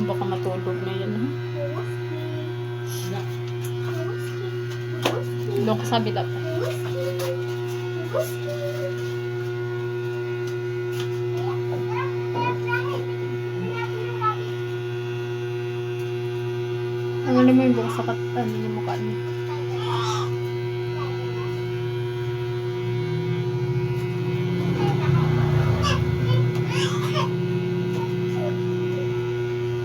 Baka matulog na yan, ha? Doon ka sabi dapat. Ang ano mo yung bukas sa ano yung mukha niya.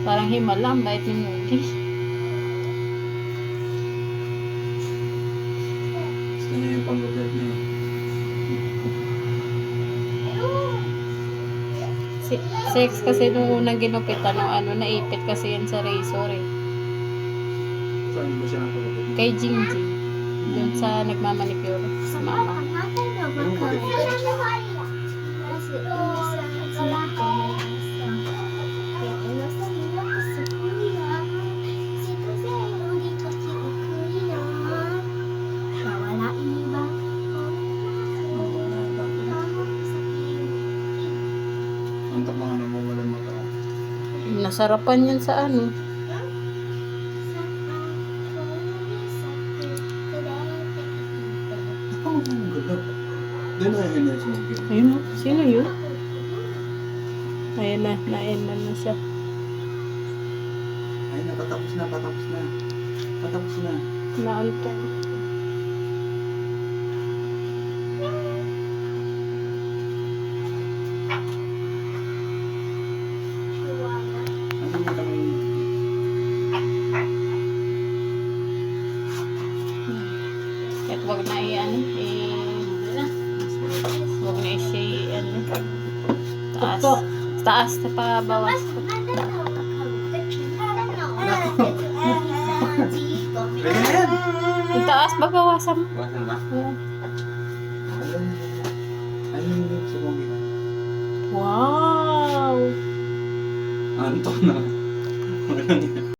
Parang himala, ang bait ni Mugi. Gusto niya yung pang-gagad niya. Sex kasi nung unang ginupitan ng ano, naipit kasi yan sa razor eh. Saan ba siya napagagad niya? Kay Jingjing. Doon sa nagmamanicure sa mama. Antok mga namuwalan mo ka. Nasarapan yan sa ano. Oh, ang ganda. Doon na yun na sumugin. Ayun o. Sino yun? Ayun na. Nainan na siya. Ay na, patapos na, patapos na. Patapos na. Naantok. Ano mo kami? Kahit wag na i-ano. Wag na i-ano. Taas. Taas na pa bawas. Pwede na yan. Yung taas ba bawasan mo? Bawasan ba? Ayan. Ano yung sumugin? Wow! Antok na.